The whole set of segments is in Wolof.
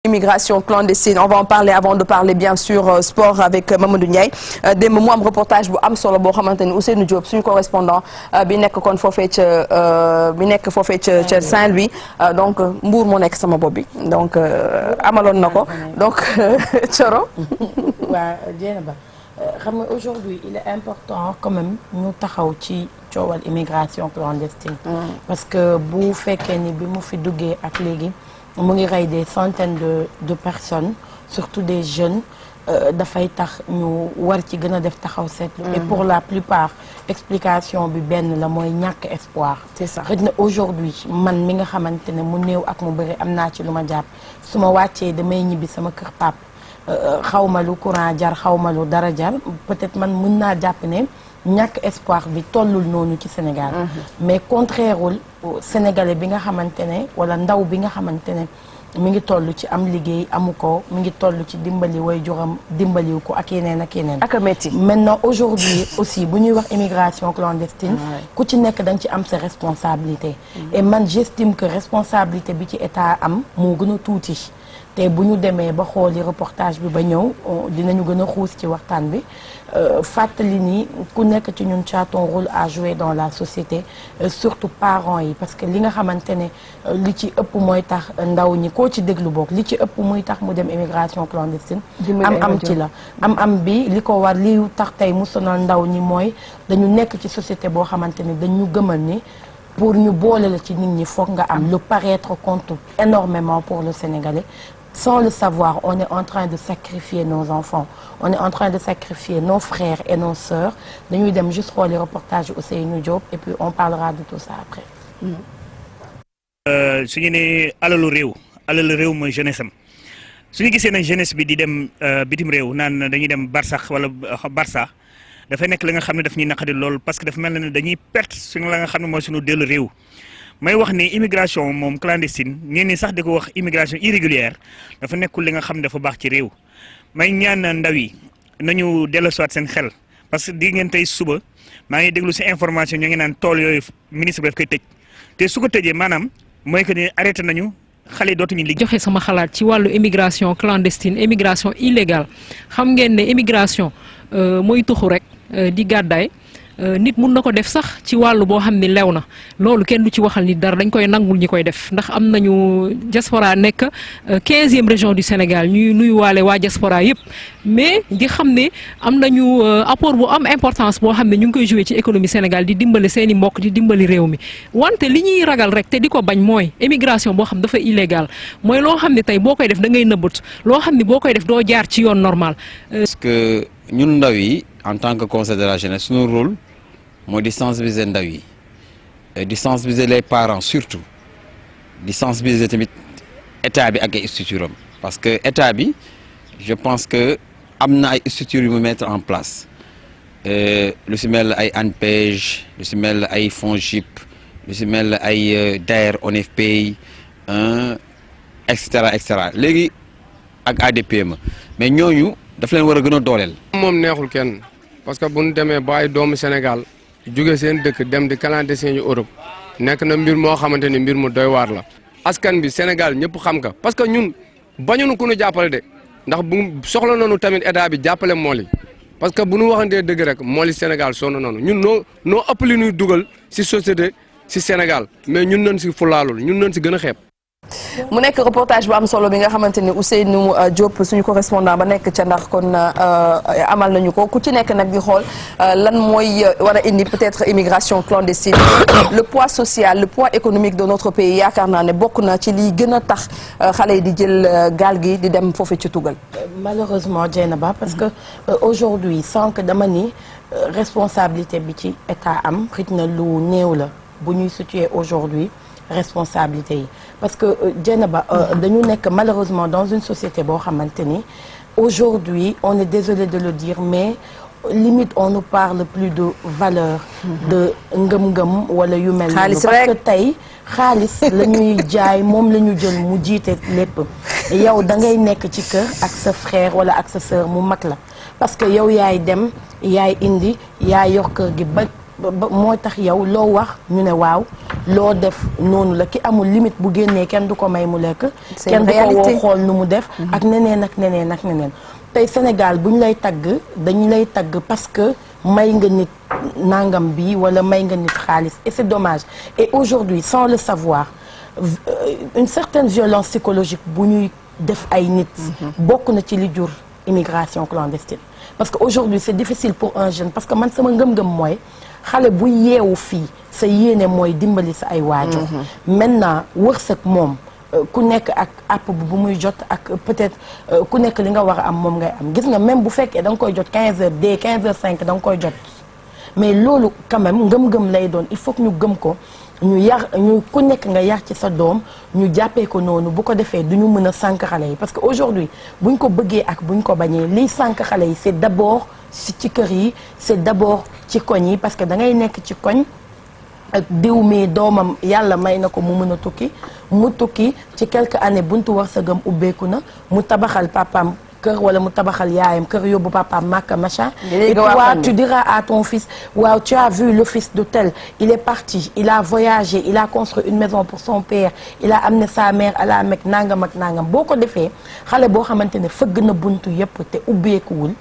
Immigration clandestine, on va en parler avant de parler bien sûr sport avec Mamadou Ndiaye. démb mu am reportage bu am solo boo xamante ni Ousseynou Diop suñu correspondant bi nekk kon foofee ca Saint-Louis donc Mbour moo nekk sama bopp bi donc amaloon na ko donc Thioro. waaw Dieynaba xam nga aujourd'hui il est important quand même ñu taxaw ci coowal immigration clandestine. parce que bu fekkee ni bi mu fi duggee ak léegi. mu ngi rey des centaines de personnes surtout des jeunes dafay tax ñu war ci gën a def taxaw seetlu. et pour la plupart explication bi benn la mooy ñàkk espoir. c'est ça xëy na aujourd'hui man mi nga xamante ne mu néew ak mu bëri am naa ci lu ma jàpp su ma wàccee damay ñibbi sama kër pap xaw ma lu courant jar xaw ma lu dara jar peut-être man mën naa jàpp ne ñàkk espoir bi tollul noonu ci Sénégal. mais contraireul sénégalais bi nga xamante ne wala ndaw bi nga xamante ne mi ngi toll ci am liggéey amu ko mi ngi toll ci dimbali waajuram dimbaliwu ko ak yeneen ak yeneen. ak métti maintenant aujourd'hui aussi bu ñuy wax immigration clandestine. ku ci nekk da nga ci am sa responsabilité. et man j'estime que responsabilité bi ci état am moo gën a tuuti. te bu ñu demee ba xooli reportage bi ba ñëw dinañu gën a xuus ci waxtaan bi fàttali ni ku nekk ci ñun a ton rôle à jouer dans la société surtout parents yi parce que li nga xamante ne li ci ëpp mooy tax ndaw ñi koo ci déglu boog li ci ëpp muy tax mu dem immigration clandestine am ci la am bi li ko war li tax tey mu sonal ndaw ñi mooy dañu nekk ci société boo xamante ne dañu gëmal ni pour ñu boole la ci nit ñi foog nga am le paraître compte énormément pour le Sénégalais. Sans le savoir, on est en train de sacrifier nos enfants. On est en train de sacrifier nos frères et nos sœurs. Dañuy dem juste xooli reportage Ousseynou Diop et puis on parlera de tout ça après. su ñu nee alalu réew mooy jeunesse am su ñu gisee nag jeunesse bi di dem bitim réew naan dañuy dem Barsax wala Barça dafay nekk la nga xam ne daf ñuy naqari lool parce que dafa mel ne dañuy perte suñu la nga xam ne mooy suñu dellu réew. may wax ni immigration moom clandestine ñeen ñi sax di ko wax immigration irrégulière dafa nekkul li nga xam ne dafa baax ci réew may ñaan ndaw yi nañu dellusiwaat seen xel parce que di ngeen tey suba maa ngi déglu si information ñoo ngi naan tool yooyu ministre bi daf koy tëj te su ko tëjee maanaam mooy que ni arrêté nañu xale dootuñu liggéey. joxe sama xalaat ci wàllu immigration clandestine immigration illégale xam ngeen ne immigration mooy tuxu rek di gàddaay. nit mun na ko def sax ci wàllu boo xam ne lew na loolu kenn du ci waxal nit dara dañ koy nangul ñi koy def ndax am nañu diaspora nekk 15e région du Sénégal ñuy nuyuwaale waa diaspora yëpp mais di xam ne am nañu apport bu am importance boo xam ne ñu ngi koy joué ci économie Sénégal di dimbali seen i mbokk di dimbali réew mi wante li ñuy ragal rek te di ko bañ mooy immigration boo xam dafa illégal mooy loo xam ne tey boo koy def da ngay nëbbat loo xam ne boo koy def doo jaar ci yoon normal. parce que ñun ndaw yi en tant que conseil de la jeunesse suñu rôle. mooy di sensibiliser ndaw yi di sensibiliser les parents surtout di sensibiliser tamit état bi ak ay structures am parce que état bi je pense que am na ay structures yu mu mettre en place lu si mel ay ANPEJ lu si mel ay FONGIP lu si mel ay DER ONFPI et cetera léegi ak ADPME mais ñooñu daf leen war a gën a dooleel. moom neexul kenn parce que bu ñu demee ba ay doomu Sénégal. jóge seen dëkk dem di clandestin yu Europe nekk na mbir moo xamante ni mbir mu doy waar la askan bi Sénégal ñëpp xam ka parce que ñun bañunu ku ñu jàppale de ndax bu soxla nañu tamit état bi jàppale mool yi parce que bu ñu waxantee dëgg rek mool yi Sénégal sonn nañu ñun noo ëpp li ñuy dugal si société si Sénégal mais ñun nañ si fulaalul ñun nañ si gën a xeeb. mu nekk reportage bu am solo bi nga xamante ni Ousseynou Diop suñu correspondant ba nekk ca ndax kon amal nañu ko ku ci nekk nag di xool lan mooy war a indi peut-être immigration clandestine le poids social le poids économique de notre pays yaakaar naa ne bokk na ci liy gën a tax xale yi di jël gaal gi di dem foofu ci tugal. malheureusement Dieynaba parce que aujourd'hui sànq dama ni responsabilité bi ci état am xëy na lu néew la bu ñuy situer aujourd'hui responsabilité yi parce que Dieynaba dañu nekk malheureusement dans une société boo xamante ni aujourd'hui on est désolé de le dire mais limite on ne parle plus de valeur de ngëm-ngëm wala yu mel noonu parce que tey xaalis la ñuy jaay moom la ñu jël mu jiite lépp yow da ngay nekk ci kër ak sa frère wala ak sa sœur mu mag la parce que yow yaay dem yaay indi yaay yor kër gi ba mooy tax yow loo wax ñu ne waaw loo def noonu la ki amul limite bu génnee kenn du ko may mu lekk C'est kenn une du ko woo réalité. xool nu mu def ak neneen ak neneen ak neneen tey Sénégal bu ñu lay tagg dañu lay tagg parce que may nga nit nangam bi wala may nga nit xaalis et c'est dommage et aujourd'hui sans le savoir une certaine violence psychologique bu ñuy def ay nit bokk na ci li jur immigration clandestine parce que aujourd'hui c'est difficile pour un jeune parce que man sama ngëm-ngëm mooy xale bu yeewu fii sa yéene mooy dimbali sa ay waajur maintenant wërsëg moom ku nekk ak app bu muy jot ak peut-être ku nekk li nga war a am moom ngay am gis nga même bu fekkee da nga koy jot 15 heures dès 15 heures 5 da nga koy jot mais loolu quand même ngëm-ngëm lay doon il faut que ñu gëm ko ñu ku nekk nga yar ci sa doom ñu jàppee ko noonu bu ko defee du ñu mën a sànq xale yi parce que aujourd'hui buñ ko bëggee ak buñ ko bañee liy sànq xale yi c'est d'abord ci kër yi c'est d'abord ci koñ yi parce que da ngay nekk ci koñ ak diw mi doomam yàlla may na ko mu mën a tukki mu tukki ci quelques années buntu war sa gëm ubbeeku na mu tabaxal papaam kër wala mu tabaxal yaayam kër yóbbu papaam màkka machin et toi tu diras à ton fils waaw tu as vu le fils de tel il est parti il a voyagé il a construit une maison pour son père il a amené sa mère à la Mecque nangam ak nangam boo ko defee xale boo xamante ne fëgg na buntu yépp te ubbeekuwul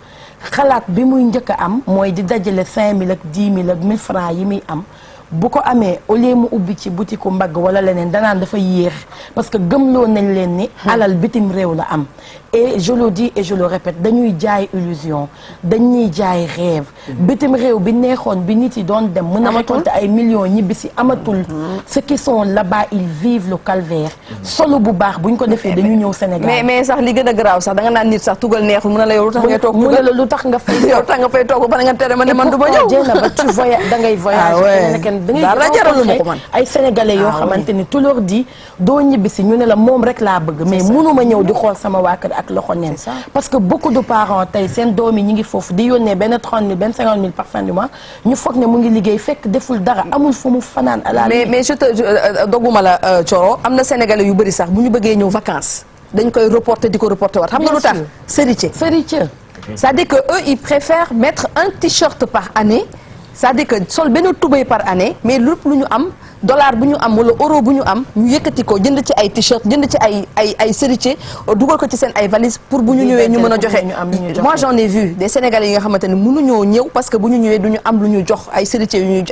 xalaat bi muy njëkk a am mooy di dajale 5000 ak 10 000 ak 1000 francs yi muy am bu ko amee au lieu mu ubbi ci boutique mbagg wala leneen danaan dafa yéex parce que gëmloo nañ leen ni alal bitim réew la am et je le dis et je le répète dañuy jaay illusion dañuy jaay rêve bitim réew bi neexoon bi nit yi doon dem mën a récolter ay millions ñibbi si amatul ceux qui sont là-bas ils vivent le calvaire solo bu baax buñ ko defee dañu ñëw Sénégal mais sax li gën a garaaw sax da nga naan nit sax tugal neexul mën na la yow lu tax ngay toog mu ne la lu tax nga fay yow tax nga fay toog ba nga tere ma ne man du ma ñëw jéem ba tu voyages da ngay voyager da ngay rencontré ay sénégalais yoo xamante ni tu leur dis doo ñibbi si ñu ne la moom rek laa bëgg mais mënuma ñëw di xool sama waa kër ak loxo neen parce que beaucoup de parents tey seen doom yi ñi ngi foofu di yónnee benn 30 000 benn 50 000 par fin du mois ñu foog ne mu ngi liggéey fekk deful dara amul fu mu fanaan à la mais je doguma la Thioro am na sénégalais yu bëri sax bu ñu bëggee ñëw vacances dañ koy reporter di ko reporter waat xam nga lu tax sérité c'est-à-dire que eux ils préfèrent mettre un t-shirt par année c'est-à-dire que sol benn tubéy par année mais lépp lu ñu am dollar bu ñu am wala euro bu ñu am ñu yëkkati ko jënd ci ay t-shirt jënd ci ay sérité dugal ko ci seen ay valises pour bu ñu ñëwee ñu mën a joxe moi j'en ai vu des sénégalais yi nga xamante ne mënuñoo ñëw parce que bu ñu ñëwee du ñu am lu ñu jox ay sérité yu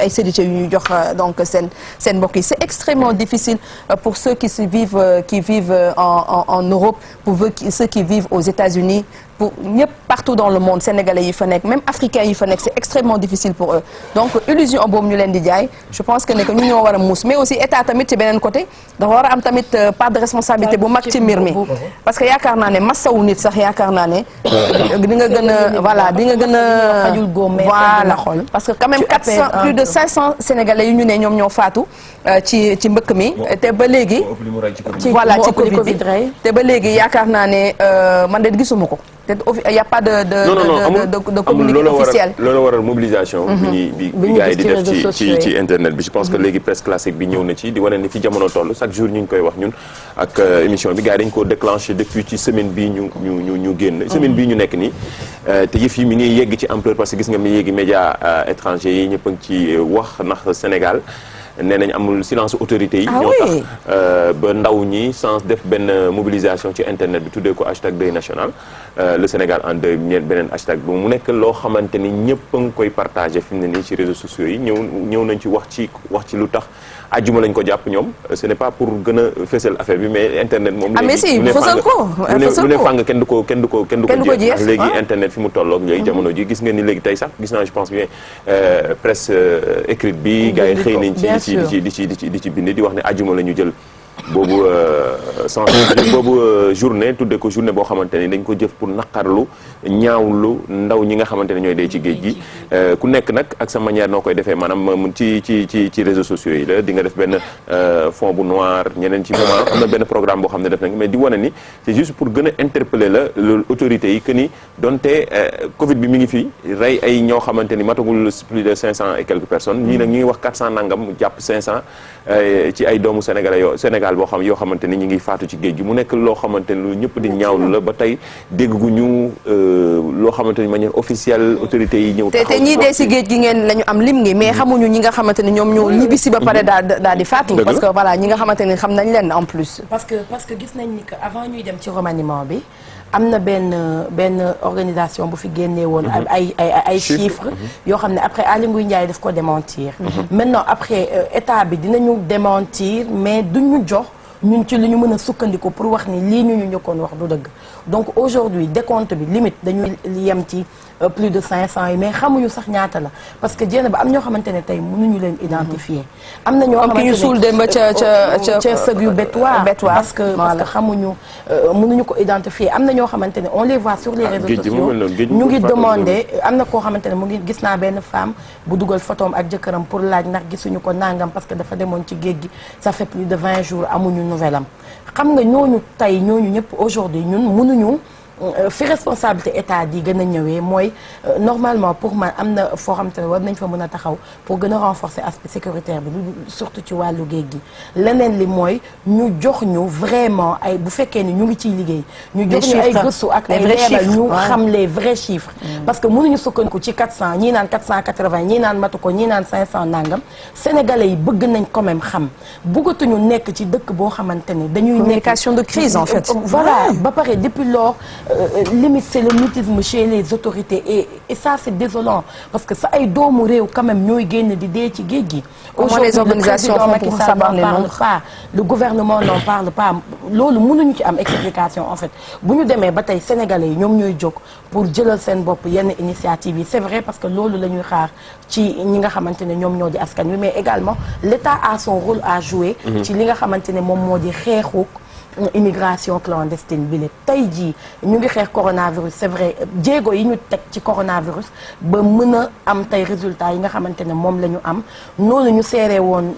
ñuy jox donc seen mbokk yi c'est extrêmement difficile pour ceux qui vivent en Europe pour ceux qui vivent aux États-Unis pour ñëpp partout dans le monde sénégalais yi fa nekk même africains yi fa nekk c'est extrêmement difficile pour eux donc illusion boobu ñu leen di jaay je pense que ne que ñu ñoo war a muus mais aussi état tamit ci beneen côté dafa war a am tamit part de responsabilité bu mag ci mbir mi parce que yaakaar naa ne massawu nit sax yaakaar naa ne di nga gën a voilà di nga gën a voilà parce que quand même 400 plus de 500 sénégalais yu ñu ne ñoom ñoo faatu ci mbëkk mi te ba léegi voilà ci Covid bi te ba léegi yaakaar naa ne man de gisuma ko il y a pas de communiqué officiel. loolu waral mobilisation. bi gars yi di def ci internet bi je pense que léegi presse classique bi ñëw na ci di wane ni fi jamono toll chaque jour ñu ngi koy wax ñun ak émission bi gars yi dañu ko déclenché depuis ci semaine bii ñu génn. semaine bii ñu nekk nii te yëf yi mi ngi yegg ci ampleur parce que gis nga mi yeggi médias étrangers yi ñëpp a ngi ci wax ndax Sénégal. nee nañ amul silence autorité yi ñoo tax ba ndaw ñi sans def benn mobilisation ci internet bi tuddee ko hashtag deuil national le Sénégal en deuil beneen hashtag bi mu nekk loo xamante ni ñëpp a ngi koy partagé fi mu ne nii ci réseaux sociaux yi ñëw nañ ci wax ci lu tax ajjuma lañ ko jàpp ñoom ce n'est pas pour gën a fësal affaire bi mais internet moom léegi lu ne fàng kenn du ko jeex léegi internet fi mu tolloog léegi jamono ji gis nga ni léegi tey sax gis naa je pense bien presse écrite bi gars yi xëy nañ di ci bind di wax ne ajjuma la ñu jël boobu journée tudde ko journée boo xamante ni dañ ko jëf pour naqarlu ñaawlu ndaw ñi nga xamante ne ñooy dee ci géej gi ku nekk nag ak sa manière noo koy defee maanaam ci réseaux sociaux yi la di nga def benn fond bu noir ñeneen ci moment am na benn programme boo xam ne def nañ mais di wane ni c'est juste pour gën a interpeller la autorités yi que ni donte Covid bi mi ngi fi rey ay ñoo xamante ni matagul plus de 500 et quelques personnes ñii nag ñu ngi wax 400 nangam jàpp 500 ci ay doomu Sénégal Sénégal yoo xamante ni ñu ngi faatu ci géej gi mu nekk loo xamante ni lu ñëpp di ñaawlu la ba tey dégguñu loo xamante ni manière officielle autorités yi ñëw taxaw te ñii dee si géej gi ngeen la ñu am lim ngi mais xamuñu ñi nga xamante ni ñoom ñoo ñibbisi ba pare daal di faatu parce que voilà ñi nga xamante ni xam nañ leen en plus parce que gis nañ ni que avant ñuy dem ci remaniement bi am na benn organisation bu fi génnee woon ay chiffres yoo xam ne après Aly Ngouille Ndiaye daf ko démentir maintenant après état bi dinañu démentir mais duñu jox ñun ci li ñu mën a sukkandiku pour wax ni lii ñu njëkkoon wax du dëgg donc aujourd'hui décompte bi limite dañuy yem ci plus de 500 yi mais xamuñu sax ñaata la parce que jéem ba am ñoo xamante ne tey mënuñu leen identifier. am na ñoo xamante ne ñu suul dem ba ca sëg yu bétoir parce que xamuñu mënuñu ko identifier am na ñoo xamante ne on les voit sur les réseaux sociaux ñu ngi demandé am na koo xamante ne mu ngi gis naa benn femme bu dugal photom ak jëkkëram pour laaj ndax gisuñu ko nangam parce que dafa demoon ci géej gi ça fait plus de 20 jours amuñu nouvelle am xam nga ñooñu tey ñooñu ñëpp aujourd'hui ñun mënuñu fi responsabilité état di gën a ñëwee mooy normalement pour man am na foo xam te ne war nañ fa mën a taxaw pour gën a renforcer aspect sécuritaire bi surtout ci wàllu géej gi leneen li mooy ñu jox ñu vraiment ay bu fekkee ni ñu ngi ciy liggéey ñu jox ñu ay gëstu ak ay leeral ñu xam les vrais chiffres parce que mënuñu sukkandiku ci 400 ñii naan 480 ñii naan matu ko ñii naan 500 nangam sénégalais yi bëgg nañ quand même xam bëggatuñu nekk ci dëkk boo xamante ne dañuy communication de crise en fait voilà ba pare depuis lors limite c'est le mutisme chez les autorités et ça c'est désolant parce que sa ay doomu réew quand même ñooy génn di dee ci géej gi. aujourd'hui les organisations font pour savoir n'en parle pas le gouvernement n'en parle pas loolu mënuñu ci am explication en fait bu ñu demee ba tey sénégalais yi ñoom ñooy jóg pour jëlal seen bopp yenn initiative yi c'est vrai parce que loolu la ñuy xaar ci ñi nga xamante ne ñoom ñoo di askan wi mais également l'État a son rôle à jouer. ci li nga xamante ne moom moo di xeexu immigration clandestine bi la tey jii ñu ngi xeex coronavirus c'est vrai jéego yi ñu teg ci coronavirus ba mën a am tey résultat yi nga xamante ne moom la ñu am noonu ñu seeree woon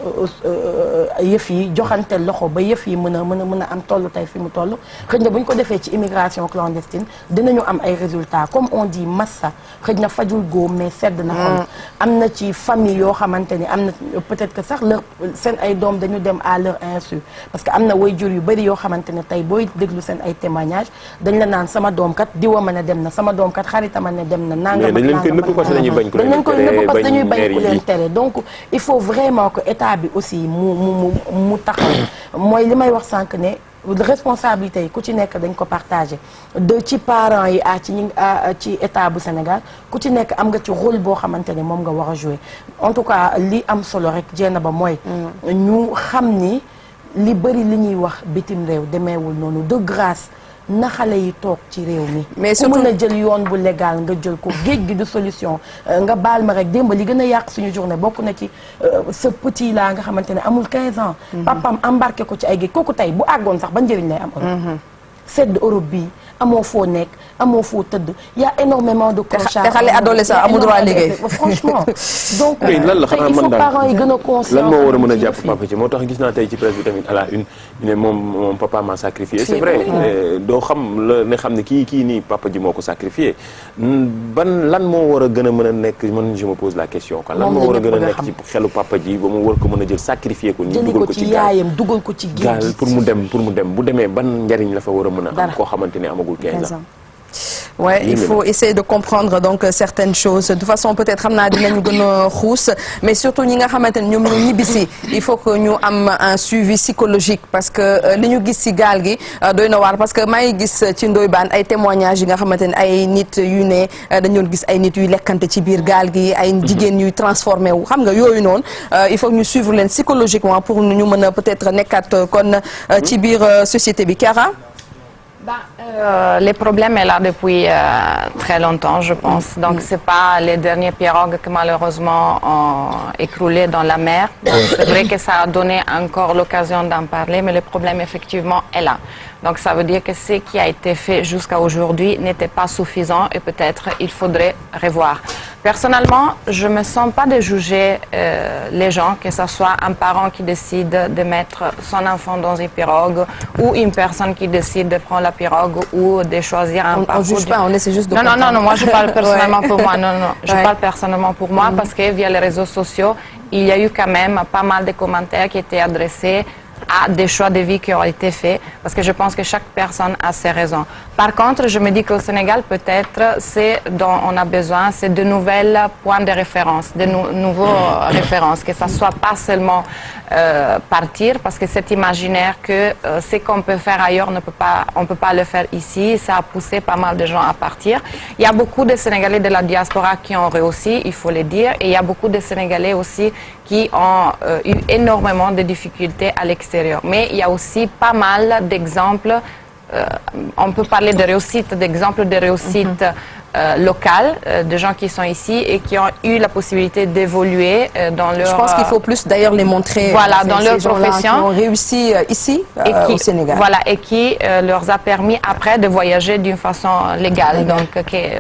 yëf yi joxante loxo ba yëf yi mën a am toll tey fi mu toll xëy na bu ñu ko defee ci immigration clandestine dinañu am ay résultats comme on dit massa xëy na fajul góom mais sedd na xol am na ci famille yoo xamante ni am na peut-être que sax leur seen ay doom dañu dem à leur insu parce que am na waajur yu bari yoo xamante ne tey booy déglu seen ay témoignages dañ la naan sama doom kat diwa ma ne dem na sama doom kat xaritama ne dem na nangam dañ leen koy nëbb parce que dañuy bañ ku leen tere donc il faut vraiment que état bi aussi mu taxaw mooy li may wax sànq ne responsabilité yi ku ci nekk dañ ko partagé ci parents yi ci état bu Sénégal ku ci nekk am nga ci rôle boo xamante ne moom nga war a jouer en tout cas li am solo rek jéem ba mooy ñu xam ni li bëri li ñuy wax bitim réew demeewul noonu de grâce na xale yi toog ci réew mi. mais surtout mën a jël yoon bu légal nga jël ko géej gi de solution nga baal ma rek démb li gën a yàq suñu journée bokk na ci ce petit là nga xamante ne amul 15 ans. papam embarqué ko ci ay géej kooku tey bu àggoon sax ba njëriñ lay am Europe. sedd Europe bi amoo foo nekk amoo foo tëdd y a énormément de clochards. te xale adolescent amul droit liggéey. franchement donc lan la xanaa il faut parents yi gën a conscient. lan moo war a mën a jàpp papa ci moo tax gis naa tey ci presse bi tamit à la une ñu ne moom papa m'a sacrifié. c'est vrai doo xam la ne xam ne kii nii papa ji moo ko sacrifié lan moo war a gën a mën a nekk man je me pose la question. quoi lan moo war a gën a nekk ci xelu papa ji ba mu war ko mën a jël sacrifié ko. ñu dugal ko ci yaayam dugal ko ci gaal pour mu dem bu demee ban njariñ la fa war a mën a am koo xamante ne amagul 15 ans. Ouais, il faut essayer de comprendre donc certaines choses de toute façon peut-être xam naa dinañu gën a xuus mais surtout ñi nga xamante ne ñoom ñoo ñibbisi il faut que ñu am un suivi psychologique parce que li ñu gis ci gaal gi doy na waar parce que maa ngi gis ci Ndoye Bane ay témoignages yi nga xamante ne ay nit yu ne dañu doon gis ay nit yuy lekkante ci biir gaal gi ay jigéen yuy transformé wu xam nga yooyu noonu il faut que ñu suivre leen psychologiquement pour ñu mën a peut-être nekkat kon ci biir société bi Kara. Les problèmes est là depuis très longtemps, je pense. Donc, c'est pas les dernières pirogues qui malheureusement ont écroulé dans la mer. C'est vrai que ça a donné encore l'occasion d'en parler, mais le problème effectivement est là. Donc, ça veut dire que ce qui a été fait jusqu'à aujourd'hui n'était pas suffisant et peut-être il faudrait revoir. Personnellement, je me sens pas de juger les gens, que ce soit un parent qui décide de mettre son enfant dans une pirogue ou une personne qui décide de prendre la pirogue ou de choisir un parcours. On juge pas, on essaie juste de Non, moi je parle personnellement pour moi. Non, je parle personnellement pour moi parce que via les réseaux sociaux, il y a eu quand même pas mal de commentaires qui étaient adressés à des choix de vie qui ont été faits, parce que je pense que chaque personne a ses raisons. Par contre, je me dis qu'au Sénégal, peut-être, c'est dont on a besoin, c'est de nouvelles points de référence, de nouveaux références, que ça soit pas seulement partir, parce que cet imaginaire que ce qu'on peut faire ailleurs, on ne peut pas le faire ici, ça a poussé pas mal de gens à partir. Il y a beaucoup de Sénégalais de la diaspora qui ont réussi, il faut le dire, et il y a beaucoup de Sénégalais aussi qui ont eu énormément de difficultés à l'extérieur. Mais il y a aussi pas mal d'exemples, on peut parler de réussite, d'exemples de réussite locales, de gens qui sont ici et qui ont eu la possibilité d'évoluer dans leur... Je pense qu'il faut plus d'ailleurs les montrer. Voilà, dans leur profession. Qui ont réussi ici, au Sénégal. Voilà, et qui leur a permis après de voyager d'une façon légale. Donc,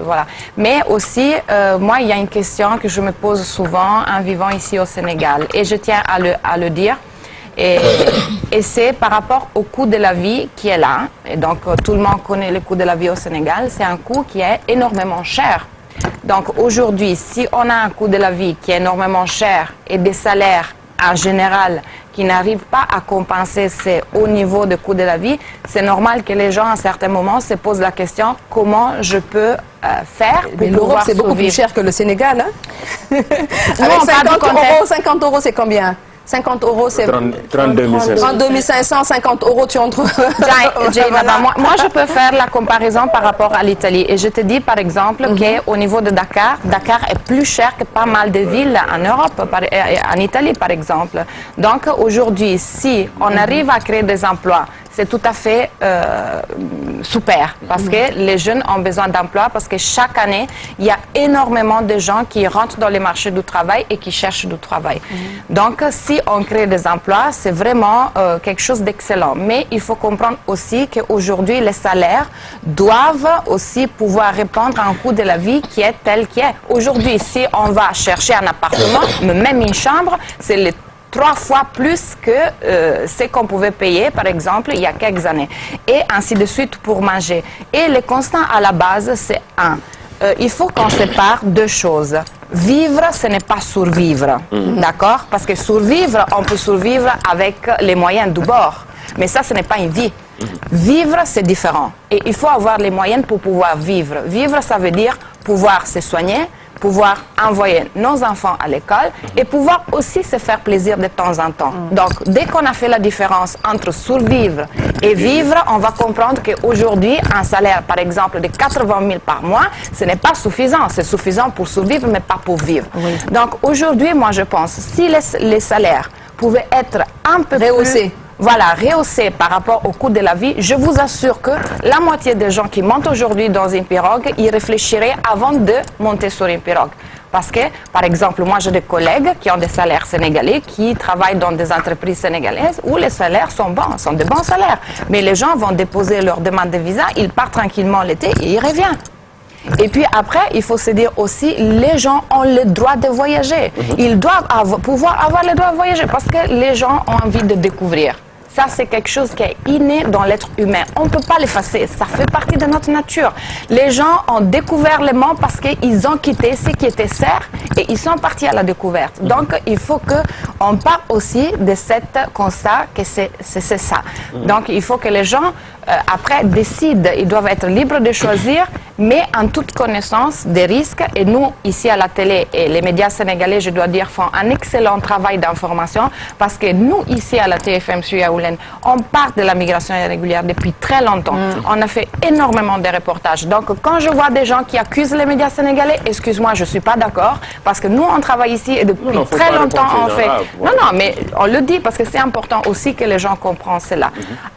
voilà. Mais aussi, moi, il y a une question que je me pose souvent en vivant ici au Sénégal. Et je tiens à le dire. Et c'est par rapport au coût de la vie qui est là. Et donc, tout le monde connaît le coût de la vie au Sénégal. C'est un coût qui est énormément cher. Donc, aujourd'hui, si on a un coût de la vie qui est énormément cher et des salaires en général qui n'arrivent pas à compenser ces hauts niveaux de coût de la vie, c'est normal que les gens, à un certain moment, se posent la question comment je peux faire pour pouvoir L'Europe, c'est beaucoup plus cher que le Sénégal. Hein? Avec 50 €, c'est combien? 50 €, c'est 32 500. 50 €, tu entres. Moi, je peux faire la comparaison par rapport à l'Italie. Et je te dis, par exemple, qu'au niveau de Dakar, Dakar est plus cher que pas mal de villes en Europe, en Italie, par exemple. Donc, aujourd'hui, si on arrive à créer des emplois, c'est tout à fait super, parce que les jeunes ont besoin d'emploi, parce que chaque année, il y a énormément de gens qui rentrent dans les marchés du travail et qui cherchent du travail. Donc, si on crée des emplois, c'est vraiment quelque chose d'excellent. Mais il faut comprendre aussi qu'aujourd'hui, les salaires doivent aussi pouvoir répondre à un coût de la vie qui est tel qu'il est. Aujourd'hui, si on va chercher un appartement, même une chambre, c'est les 3 fois plus que ce qu'on pouvait payer, par exemple, il y a quelques années. Et ainsi de suite pour manger. Et le constat à la base, c'est il faut qu'on sépare deux choses. Vivre, ce n'est pas survivre. D'accord? Parce que survivre, on peut survivre avec les moyens du bord. Mais ça, ce n'est pas une vie. Vivre, c'est différent. Et il faut avoir les moyens pour pouvoir vivre. Vivre, ça veut dire pouvoir se soigner, pouvoir envoyer nos enfants à l'école et pouvoir aussi se faire plaisir de temps en temps. Donc, dès qu'on a fait la différence entre survivre et vivre, on va comprendre qu'aujourd'hui, un salaire, par exemple, de 80 000 par mois, ce n'est pas suffisant. C'est suffisant pour survivre, mais pas pour vivre. Donc, aujourd'hui, moi, je pense, si les salaires pouvaient être un peu rehaussés, rehaussé par rapport au coût de la vie, je vous assure que la moitié des gens qui montent aujourd'hui dans une pirogue, ils réfléchiraient avant de monter sur une pirogue. Parce que, par exemple, moi j'ai des collègues qui ont des salaires sénégalais, qui travaillent dans des entreprises sénégalaises où les salaires sont bons, sont de bons salaires. Mais les gens vont déposer leur demande de visa, ils partent tranquillement l'été et ils reviennent. Et puis après, il faut se dire aussi, les gens ont le droit de voyager. Ils doivent pouvoir avoir le droit de voyager parce que les gens ont envie de découvrir. Ça, c'est quelque chose qui est inné dans l'être humain. On ne peut pas l'effacer. Ça fait partie de notre nature. Les gens ont découvert le monde parce qu'ils ont quitté ce qui était serre et ils sont partis à la découverte. Donc, il faut qu'on parte aussi de ce constat que c'est ça. Donc, il faut que les gens, après, décident. Ils doivent être libres de choisir, mais en toute connaissance des risques. Et nous, ici à la télé, et les médias sénégalais, je dois dire, font un excellent travail d'information parce que nous, ici à la TFM sur Yaoulé, on parle de la migration irrégulière depuis très longtemps. On a fait énormément de reportages. Donc, quand je vois des gens qui accusent les médias sénégalais, excuse-moi, je ne suis pas d'accord, parce que nous, on travaille ici et depuis très longtemps, on fait... Non, mais on le dit parce que c'est important aussi que les gens comprennent cela.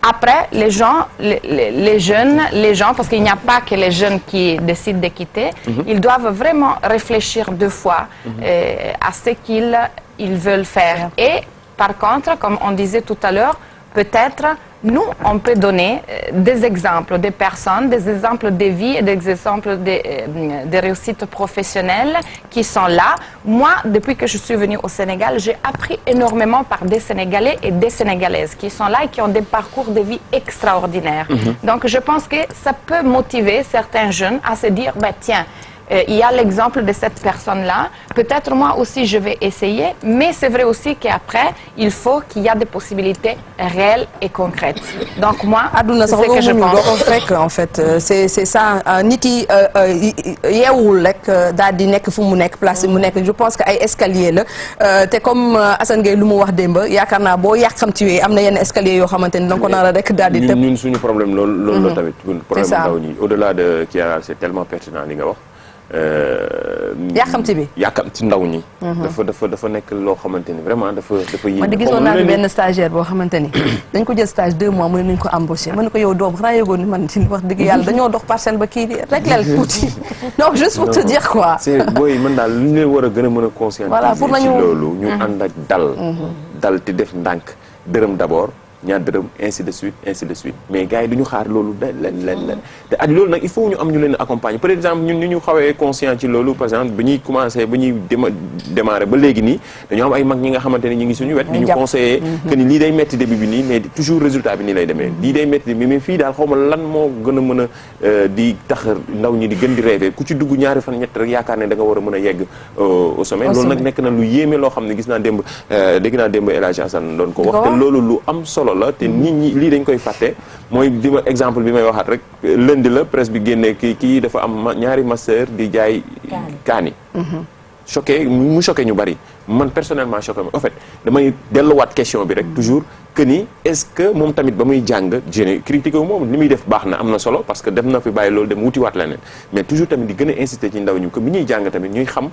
Après, les gens, les jeunes, les gens, parce qu'il n'y a pas que les jeunes qui décident de quitter, ils doivent vraiment réfléchir 2 fois à ce qu'ils veulent faire. Et par contre, comme on disait tout à l'heure, peut-être, nous, on peut donner des exemples de personnes, des exemples de vie et des exemples de réussites professionnelles qui sont là. Moi, depuis que je suis venue au Sénégal, j'ai appris énormément par des Sénégalais et des Sénégalaises qui sont là et qui ont des parcours de vie extraordinaires. Donc, je pense que ça peut motiver certains jeunes à se dire, bah, tiens, il y a l'exemple de cette personne-là. Peut-être moi aussi je vais essayer, mais c'est vrai aussi qu'après il faut qu'il y a des possibilités réelles et concrètes. Donc moi, c'est ce que je pense. En fait, c'est ça. Nit yi yeewul rek daal di nekk fu mu nekk place mu nekk. Je pense que ay escalier la te comme Assane Gueye lu mu wax démb yaakaar naa boo yàqamtiwee am na yenn escalier yoo xamante ni da nga ko nar a rek daal di tëb. ñun suñu problème loolu la tamit. problème ndaw ñi au-delà de Chiara c'est tellement pertinent li nga wax. yàqamti bi yàqamti ndaw ñi. dafa nekk loo xamante ni vraiment dafa yéeme. man de gisoon naa benn stagiaire boo xamante ni dañ ko jël stage 2 mois mu ne nañ ko embauché ma ne ko yow doom xanaa yëgoon ni man ci wax dëgg yàlla dañoo dox parcelle ba kii rek leel tuuti donc juste pour te dire quoi. c'est booy man daal lu ñu leen war a gën a mën a conscientiser. voilà pour nañu ci loolu ñu ànd ak dal te def ndànk dërëm d'abord. ñaar dërëm ainsi de suite mais gars yi duñu xaar loolu leen te ak loolu nag il faut ñu am ñu leen accompagner par exemple ñun ñu xawee conscient ci loolu par exemple ba ñuy commencer ba ñuy démarrer ba léegi nii dañoo am ay mag ñi nga xamante ne ñu ngi suñu wet di ñu conseiller que ni lii day metti début bi nii mais toujours résultat bi nii lay demee lii day metti mais fii daal xaw ma lan moo gën a mën a di tax ndaw ñi di gën di rêver ku ci dugg ñaari fan ñett rek yaakaar ne da nga war a mën a yegg au sommet loolu nag nekk na lu yéeme loo xam ne gis naa démb dégg naa démb El Hadji Assane doon ko wax te loolu lu am solo la te nit ñi lii dañ koy fàtte mooy bi ma exemple bi may waxaat rek lundi la presse bi génnee kii dafa am ñaari master di jaay kaani choqué mu choqué ñu bari man personnellement choqué ma en fait damay delluwaat question bi rek toujours que ni est-ce que moom tamit ba muy jàng génie critiqué wu moom li muy def baax na am na solo parce que def na fi bàyyi loolu dem wutiwaat leneen mais toujours tamit di gën a insister ci ndaw ñu que bu ñuy jàng tamit ñuy xam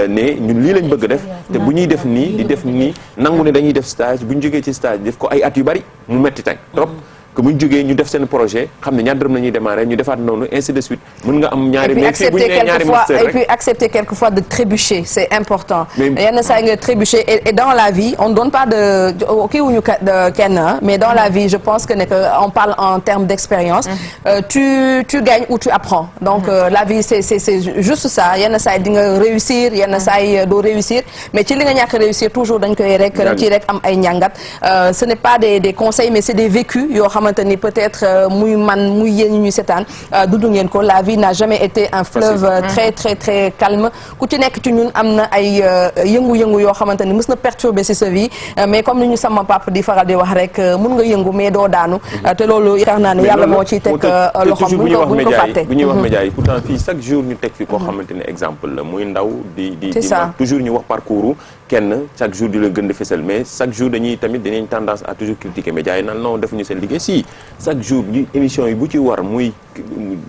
ne ñun lii lañ bëgg a def te bu ñuy def nii di def nii nangu ne dañuy def stage bu ñu jógee ci stage def ko ay at yu bari mu metti teg trop que bu ñu jógee ñu def seen projet xam ne ñaar dërëm la ñuy démarrer ñu defaat noonu ainsi de suite mën nga am ñaari mais fii bu ñu nee ñaari master rek et puis accepter quelquefois de trébucher c'est important yenn saa yi nga trébucher et dans la vie on ne donne pas de kii wuñu kenn mais dans la vie je pense que on parle en termes d'expérience tu gagnes ou tu apprends donc la vie c'est juste ça yenn saa yi di nga réussir yenn saa yi doo réussir mais ci li nga ñàkk réussir toujours dañ koy rek ci rek am ay njàngat ce n'est pas des conseils mais c'est des vécus yoo xamante ni peut-être muy man muy yéen ñu seetaan dudu ngeen ko la vie n'a jamais été un fleuve très très très calme ku ci nekk ci ñun am na ay yëngu-yëngu yoo xamante ni mës na perturber ci sa vie mais comme ni ñu sama papa di faral di wax rek mun nga yëngu mais doo daanu te loolu yaakaar naa ne yàlla moo ciy teg loxoom bu ñu ko fàtte bu ñuy wax média yi pourtant fii chaque jour ñu teg fi koo xamante ne exemple la muy ndaw di toujours ñu wax parcours kenn chaque jour di la gën di fësal mais chaque jour dañuy tendance à toujours critiquer médias yi naan non defuñu seen liggéey si chaque jour ñu émission yi bu ci war muy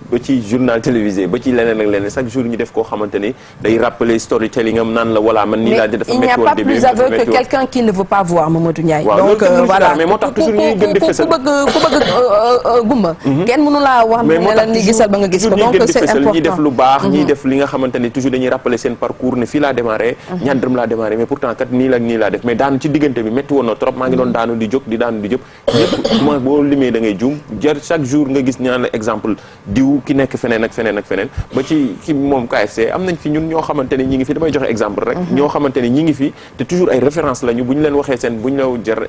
ba ci journal télévisé ba ci leneen ak leneen chaque jour ñu def koo xamante ni day rappeler storytelling am naan la voilà man nii laa di dafa métti woon début mais il n'y a pas plus aveugle que quelqu'un qui ne veut pas voir Mamadou Ndiaye donc voilà mais moo tax toujours ñuy gën di fësal ku bëgg gumba kenn mënu laa wax ne la ni gisal ba nga gis ko donc c'est important ñi def lu baax ñi def li nga xamante ni toujours dañuy rappeler seen parcours ne fii laa démarré ñaar dërëm laa démarré mais pourtant kat nii laa def mais daanu ci diggante bi métti woon na trop maa ngi doon daanu di jóg di daanu di jóg ñëpp moi boo limee da ngay juum jar chaque jour nga gis ñaan la exemple diw ki nekk feneen ak feneen ak feneen ba ci ki moom KFC am nañ fi ñun ñoo xamante ni ñi ngi fi damay joxe exemple rek ñoo xamante ni ñi ngi fi te toujours ay référence lañu bu ñu leen waxee seen bu ñu la jar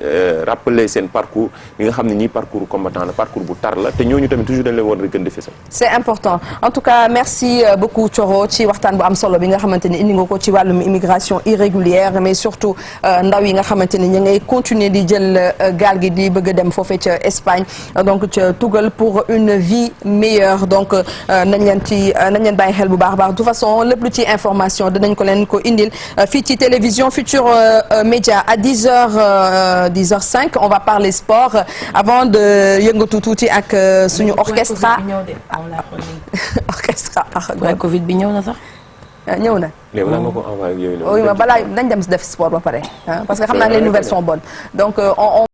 rappeler seen parcours li nga xam ne ñii parcours combattant la parcours bu tar la te ñooñu tamit toujours dañ leen war a gën di fësal. c'est important en tout cas merci beaucoup Thioro ci waxtaan bu am solo bi nga xamante ni indi nga ko ci wàllum immigration irrégulière mais surtout ndaw yi nga xamante ni ñu ngay continuer di jël gaal gi di bëgg a dem foofee ca Espagne donc ca Tugal pour une vie meilleure donc nañ leen bàyyi xel bu baax a baax de toute façon lépp lu ci information dinañ ko leen ko indil fii ci télévision Futurs Médias à 10h05 on va parler sport avant de yëngatu tuuti ak suñu orchestra Covid bi ñëw na sax. ñëw na. léegi nag ma ko envoyé yooyu oui balaa dañ dem def sport ba pare parce que xam naa les nouvelles sont bonnes donc on